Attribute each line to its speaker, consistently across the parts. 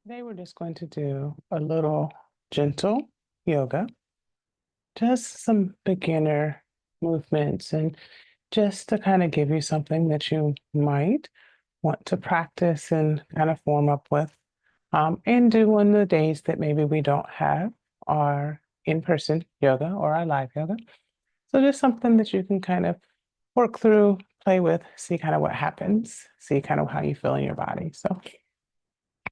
Speaker 1: Today we're just going to do a little gentle yoga, just some beginner movements, and just to kind of give you something that you might want to practice and kind of form up with, and do on the days that maybe we don't have our in-person yoga or our live yoga. So just something that you can kind of work through, play with, see kind of what happens, see kind of how you feel in your body. So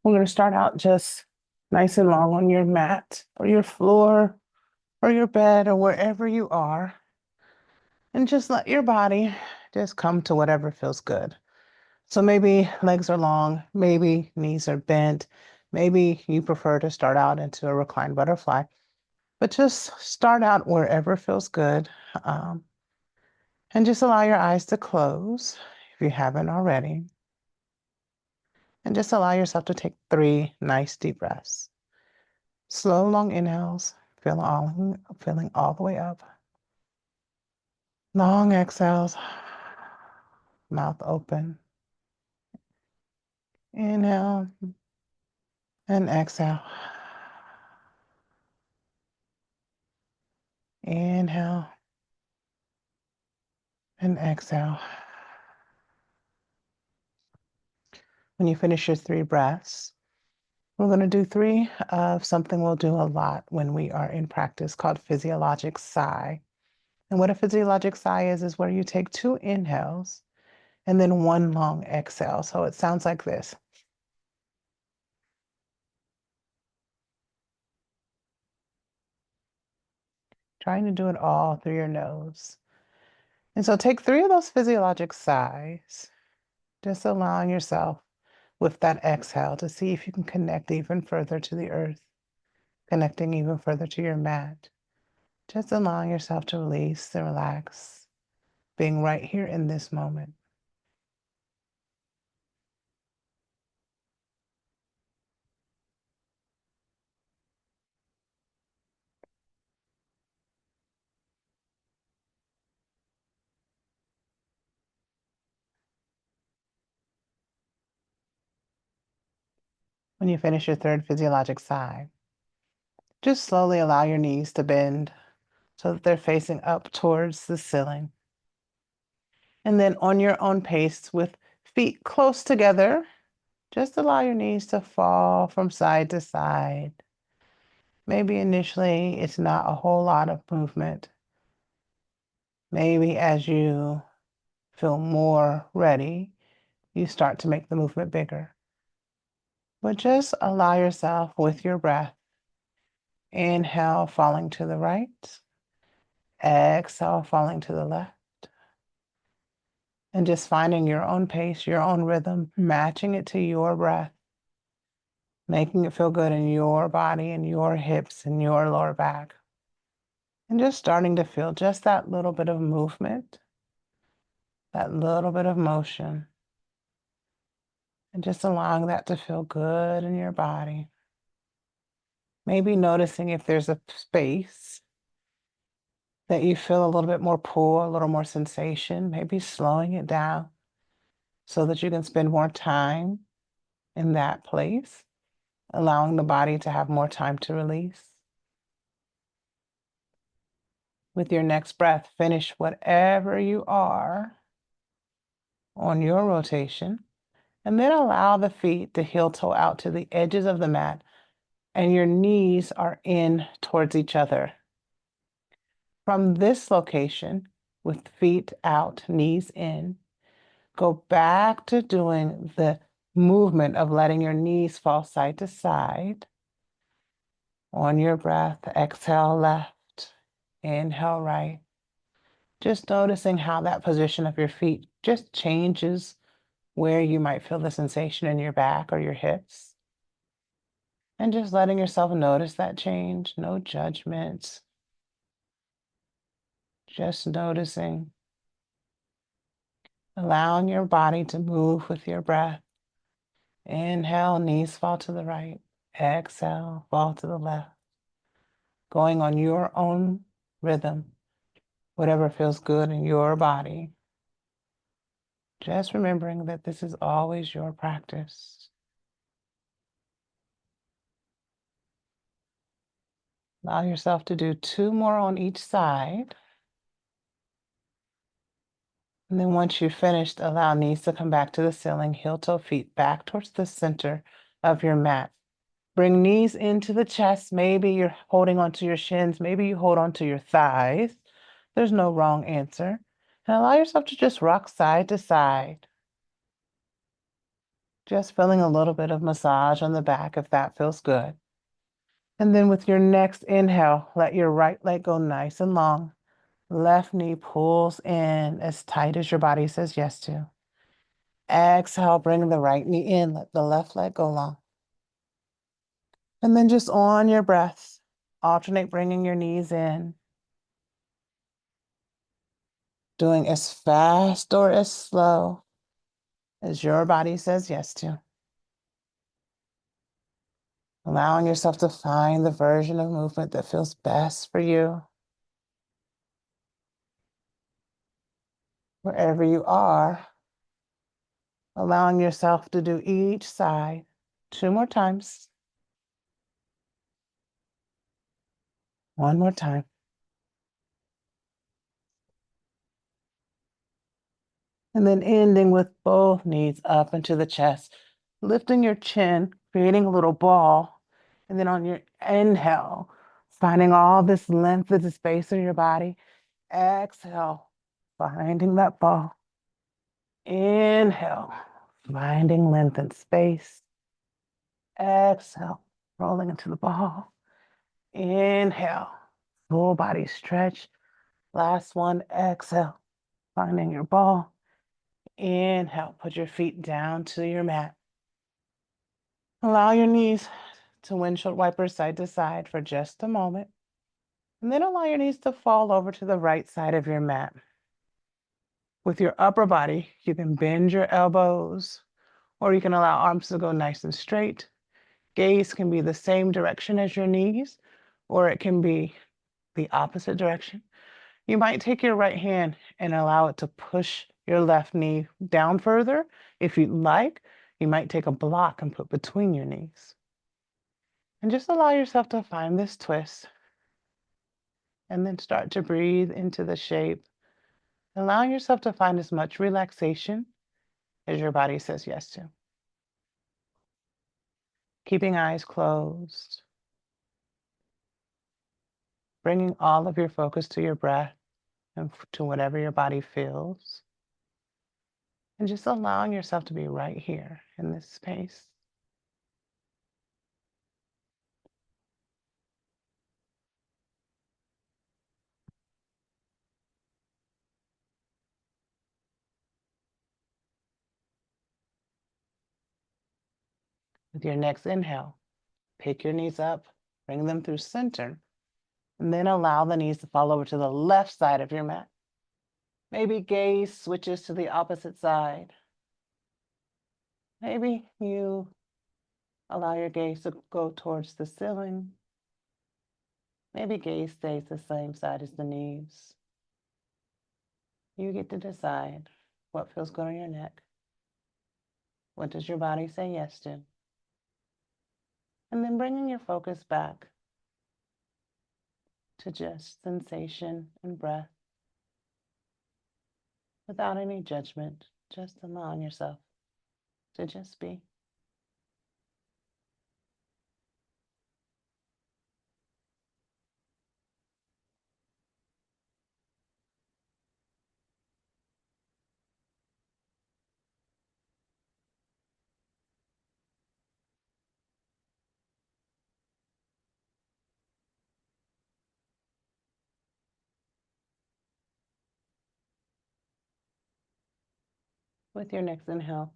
Speaker 1: we're going to start out just nice and long on your mat or your floor or your bed or wherever you are. And just let your body just come to whatever feels good. So maybe legs are long, maybe knees are bent, maybe you prefer to start out into a reclined butterfly, but just start out wherever feels good. Um, and just allow your eyes to close if you haven't already. And just allow yourself to take 3 nice deep breaths. Slow, long inhales, filling all the way up. Long exhales, mouth open. Inhale and exhale. Inhale and exhale. When you finish your 3 breaths, we're going to do 3 of something we'll do a lot when we are in practice called physiologic sigh. And what a physiologic sigh is where you take 2 inhales and then 1 long exhale. So it sounds like this. Trying to do it all through your nose. And so take 3 of those physiologic sighs, just allowing yourself with that exhale to see if you can connect even further to the earth, connecting even further to your mat. Just allowing yourself to release and relax, being right here in this moment. When you finish your 3rd physiologic sigh, just slowly allow your knees to bend so that they're facing up towards the ceiling. And then on your own pace, with feet close together, just allow your knees to fall from side to side. Maybe initially it's not a whole lot of movement. Maybe as you feel more ready, you start to make the movement bigger. But just allow yourself with your breath. Inhale, falling to the right. Exhale, falling to the left. And just finding your own pace, your own rhythm, matching it to your breath, making it feel good in your body and your hips and your lower back. And just starting to feel just that little bit of movement, that little bit of motion, and just allowing that to feel good in your body. Maybe noticing if there's a space that you feel a little bit more pull, a little more sensation, maybe slowing it down so that you can spend more time in that place, allowing the body to have more time to release. With your next breath, finish whatever you are on your rotation, and then allow the feet to heel toe out to the edges of the mat, and your knees are in towards each other. From this location, with feet out, knees in, go back to doing the movement of letting your knees fall side to side. On your breath, exhale left, inhale right. Just noticing how that position of your feet just changes where you might feel the sensation in your back or your hips. And just letting yourself notice that change, no judgments, just noticing, allowing your body to move with your breath. Inhale, knees fall to the right. Exhale, fall to the left. Going on your own rhythm, whatever feels good in your body. Just remembering that this is always your practice. Allow yourself to do 2 more on each side. And then once you've finished, allow knees to come back to the ceiling, heel-toe feet back towards the center of your mat. Bring knees into the chest. Maybe you're holding onto your shins. Maybe you hold onto your thighs. There's no wrong answer. And allow yourself to just rock side to side. Just feeling a little bit of massage on the back if that feels good. And then with your next inhale, let your right leg go nice and long. Left knee pulls in as tight as your body says yes to. Exhale, bring the right knee in. Let the left leg go long. And then just on your breath, alternate bringing your knees in. Doing as fast or as slow as your body says yes to. Allowing yourself to find the version of movement that feels best for you. Wherever you are, allowing yourself to do each side 2 more times. One more time. And then ending with both knees up into the chest, lifting your chin, creating a little ball. And then on your inhale, finding all this length of the space in your body. Exhale, finding that ball. Inhale, finding length and space. Exhale, rolling into the ball. Inhale, full body stretch. Last one, exhale, finding your ball. Inhale, put your feet down to your mat. Allow your knees to windshield wiper side to side for just a moment. And then allow your knees to fall over to the right side of your mat. With your upper body, you can bend your elbows, or you can allow arms to go nice and straight. Gaze can be the same direction as your knees, or it can be the opposite direction. You might take your right hand and allow it to push your left knee down further. If you'd like, you might take a block and put between your knees. And just allow yourself to find this twist. And then start to breathe into the shape, allowing yourself to find as much relaxation as your body says yes to. Keeping eyes closed, bringing all of your focus to your breath and to whatever your body feels. And just allowing yourself to be right here in this space. With your next inhale, pick your knees up, bring them through center, and then allow the knees to fall over to the left side of your mat. Maybe gaze switches to the opposite side. Maybe you allow your gaze to go towards the ceiling. Maybe gaze stays the same side as the knees. You get to decide what feels good on your neck. What does your body say yes to? And then bringing your focus back to just sensation and breath without any judgment, just allowing yourself to just be. With your next inhale,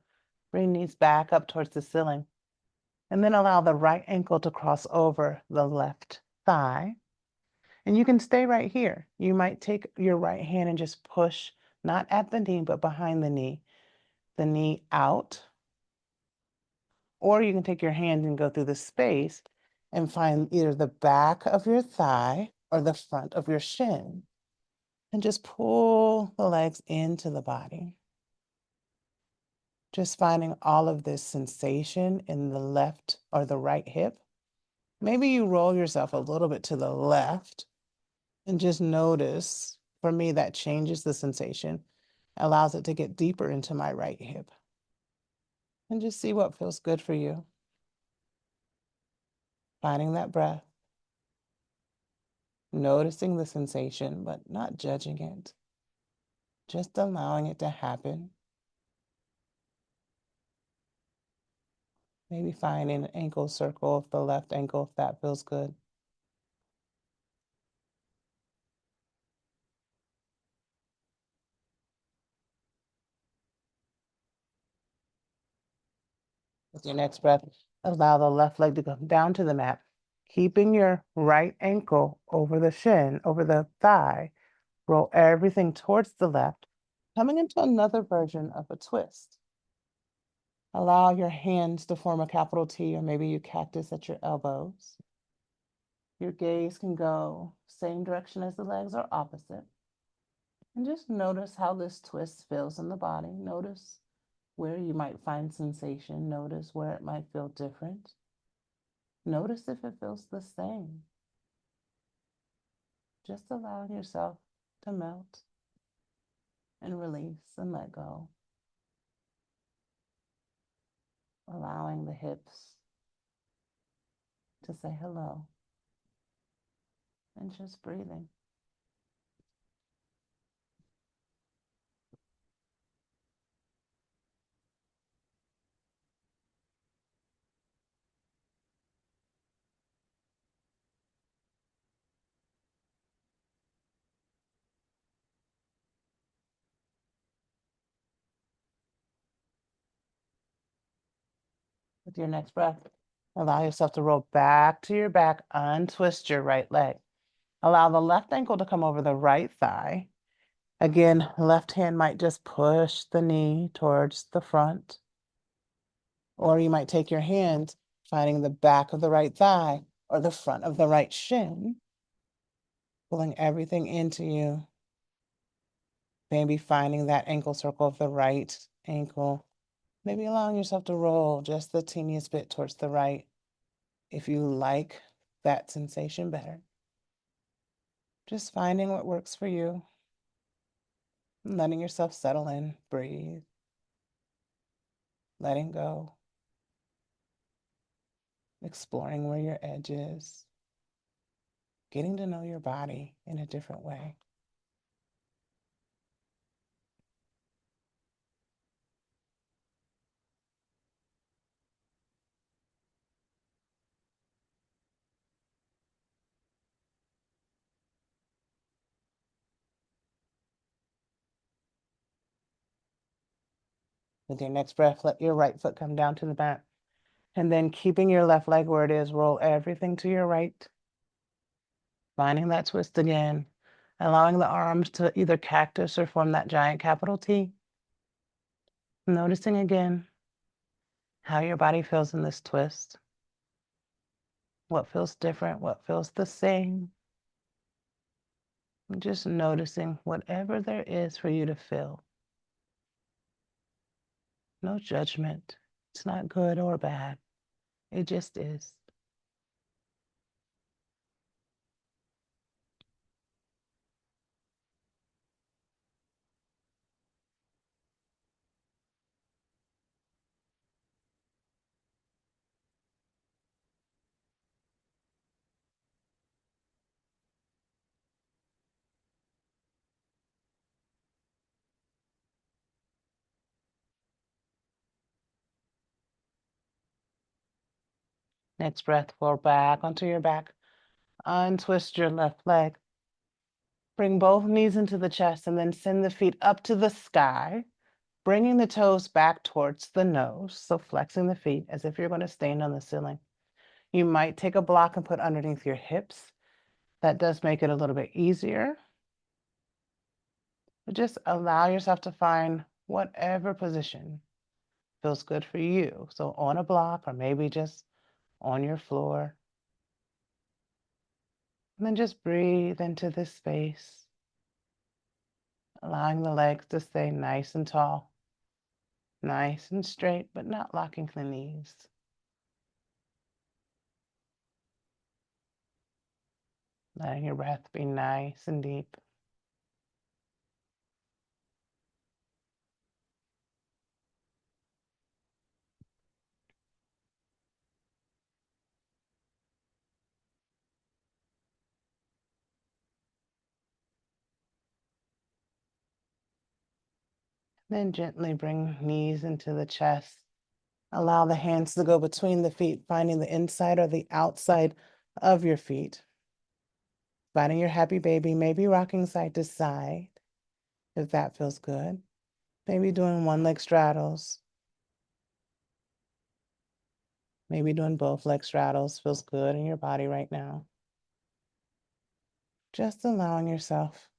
Speaker 1: bring knees back up towards the ceiling, and then allow the right ankle to cross over the left thigh. And you can stay right here. You might take your right hand and just push, not at the knee, but behind the knee out. Or you can take your hand and go through the space and find either the back of your thigh or the front of your shin. And just pull the legs into the body. Just finding all of this sensation in the left or the right hip. Maybe you roll yourself a little bit to the left and just notice. For me, that changes the sensation, allows it to get deeper into my right hip. And just see what feels good for you. Finding that breath, noticing the sensation, but not judging it, just allowing it to happen. Maybe finding an ankle circle of the left ankle if that feels good. With your next breath, allow the left leg to come down to the mat, keeping your right ankle over the shin, over the thigh. Roll everything towards the left, coming into another version of a twist. Allow your hands to form a capital T, or maybe you cactus at your elbows. Your gaze can go same direction as the legs or opposite. And just notice how this twist feels in the body. Notice where you might find sensation. Notice where it might feel different. Notice if it feels the same. Just allowing yourself to melt and release and let go. Allowing the hips to say hello and just breathing. With your next breath, allow yourself to roll back to your back, untwist your right leg. Allow the left ankle to come over the right thigh. Again, left hand might just push the knee towards the front. Or you might take your hand, finding the back of the right thigh or the front of the right shin, pulling everything into you. Maybe finding that ankle circle of the right ankle. Maybe allowing yourself to roll just the teeniest bit towards the right if you like that sensation better. Just finding what works for you, letting yourself settle in, breathe, letting go, exploring where your edge is, getting to know your body in a different way. With your next breath, let your right foot come down to the mat. And then keeping your left leg where it is, roll everything to your right. Finding that twist again, allowing the arms to either cactus or form that giant capital T. Noticing again how your body feels in this twist. What feels different, what feels the same. And just noticing whatever there is for you to feel. No judgment. It's not good or bad. It just is. Next breath, roll back onto your back. Untwist your left leg. Bring both knees into the chest and then send the feet up to the sky, bringing the toes back towards the nose. So flexing the feet as if you're going to stand on the ceiling. You might take a block and put underneath your hips. That does make it a little bit easier. But just allow yourself to find whatever position feels good for you. So on a block or maybe just on your floor. And then just breathe into this space, allowing the legs to stay nice and tall, nice and straight, but not locking the knees. letting your breath be nice and deep. Then gently bring knees into the chest. Allow the hands to go between the feet, finding the inside or the outside of your feet. Finding your happy baby, maybe rocking side to side, if that feels good. Maybe doing one leg straddles. Maybe doing both leg straddles feels good in your body right now. Just allowing yourself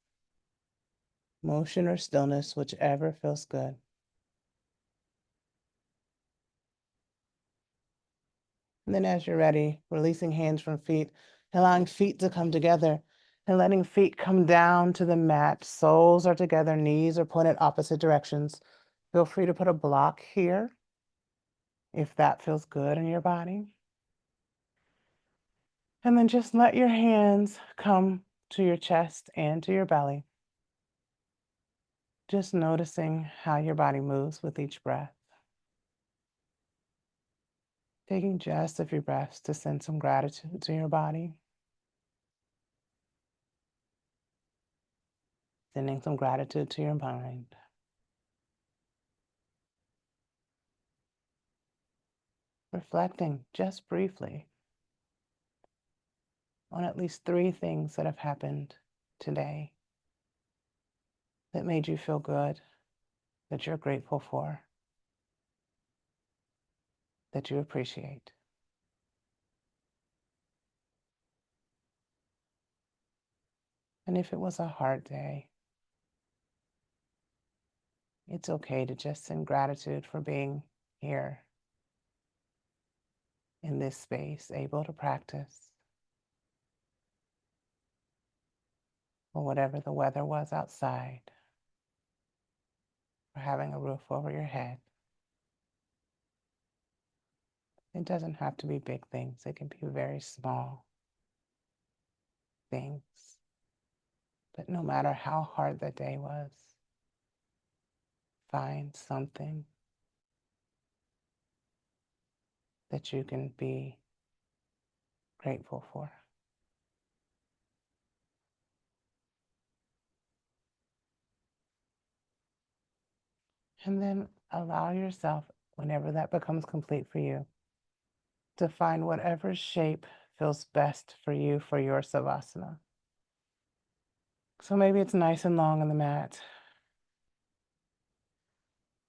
Speaker 1: motion or stillness, whichever feels good. And then as you're ready, releasing hands from feet, allowing feet to come together and letting feet come down to the mat. Soles are together, knees are pointed opposite directions. Feel free to put a block here if that feels good in your body. And then just let your hands come to your chest and to your belly. Just noticing how your body moves with each breath. Taking just a few breaths to send some gratitude to your body. Sending some gratitude to your mind. Reflecting just briefly on at least 3 things that have happened today that made you feel good, that you're grateful for, that you appreciate. And if it was a hard day, it's okay to just send gratitude for being here in this space, able to practice, or whatever the weather was outside, or having a roof over your head. It doesn't have to be big things. It can be very small things. But no matter how hard the day was, find something that you can be grateful for. And then allow yourself, whenever that becomes complete for you, to find whatever shape feels best for you for your Savasana. So maybe it's nice and long on the mat.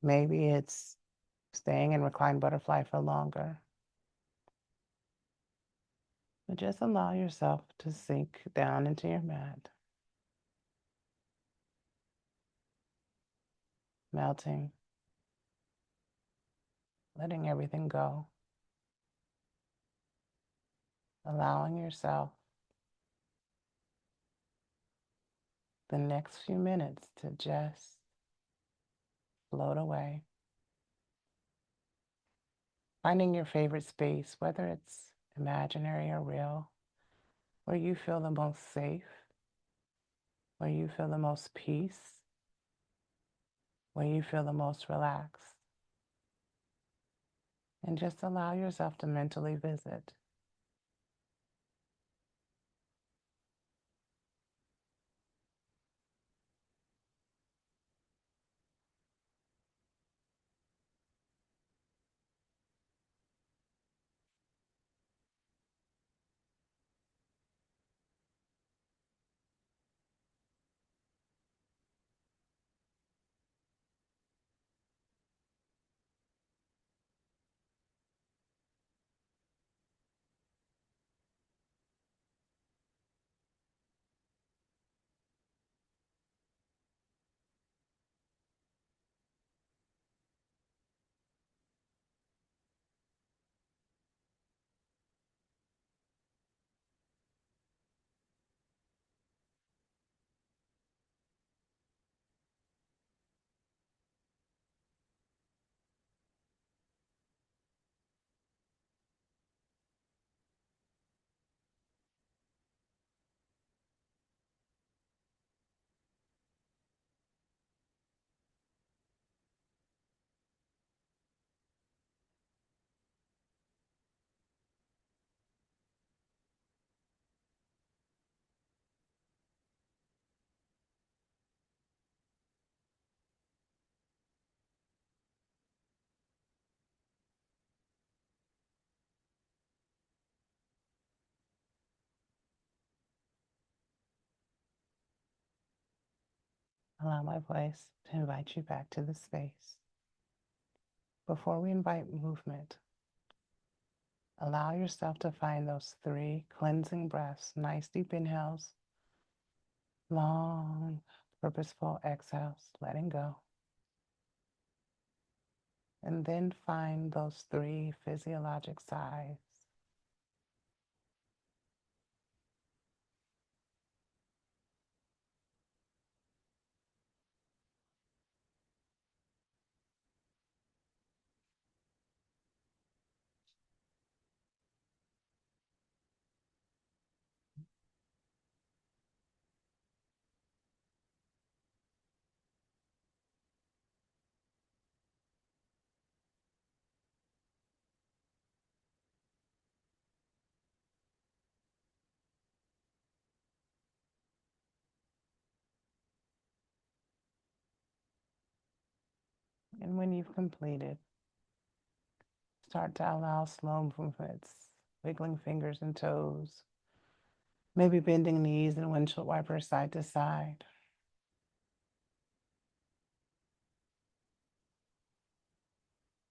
Speaker 1: Maybe it's staying in reclined butterfly for longer. But just allow yourself to sink down into your mat, melting, letting everything go, allowing yourself the next few minutes to just float away. Finding your favorite space, whether it's imaginary or real, where you feel the most safe, where you feel the most peace, where you feel the most relaxed. And just allow yourself to mentally visit. Allow my voice to invite you back to the space. Before we invite movement, allow yourself to find those 3 cleansing breaths, nice deep inhales, long, purposeful exhales, letting go. And then find those 3 physiologic sighs. And when you've completed, start to allow slow movements, wiggling fingers and toes, maybe bending knees and windshield wipers side to side.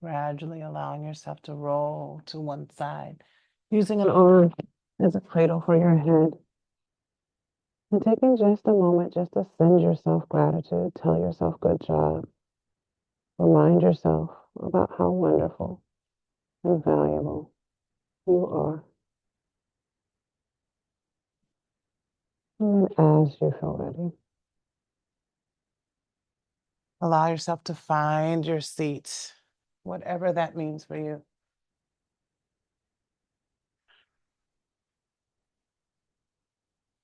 Speaker 1: Gradually allowing yourself to roll to one side, using an arm as a cradle for your head. And taking just a moment just to send yourself gratitude, tell yourself good job. Remind yourself about how wonderful and valuable you are. And as you feel ready, allow yourself to find your seat, whatever that means for you.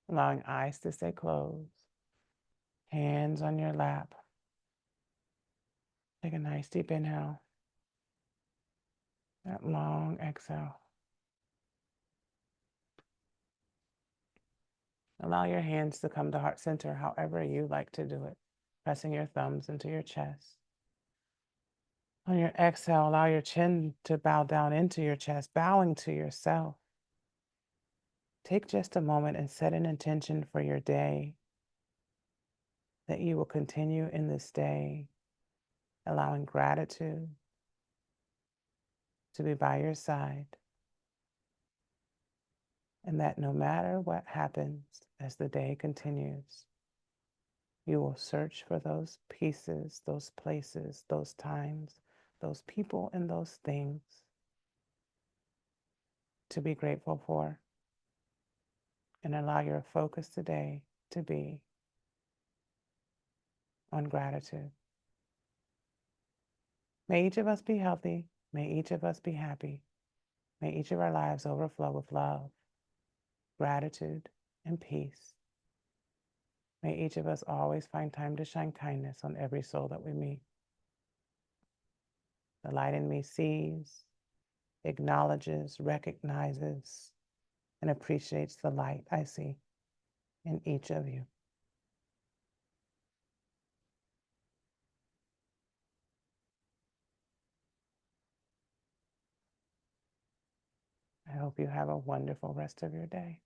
Speaker 1: Allowing eyes to stay closed, hands on your lap. Take a nice deep inhale, that long exhale. Allow your hands to come to heart center however you like to do it, pressing your thumbs into your chest. On your exhale, allow your chin to bow down into your chest, bowing to yourself. Take just a moment and set an intention for your day, that you will continue in this day, allowing gratitude to be by your side, and that no matter what happens as the day continues, you will search for those pieces, those places, those times, those people, and those things to be grateful for, and allow your focus today to be on gratitude. May each of us be healthy. May each of us be happy. May each of our lives overflow with love, gratitude, and peace. May each of us always find time to shine kindness on every soul that we meet. The light in me sees, acknowledges, recognizes, and appreciates the light I see in each of you. I hope you have a wonderful rest of your day.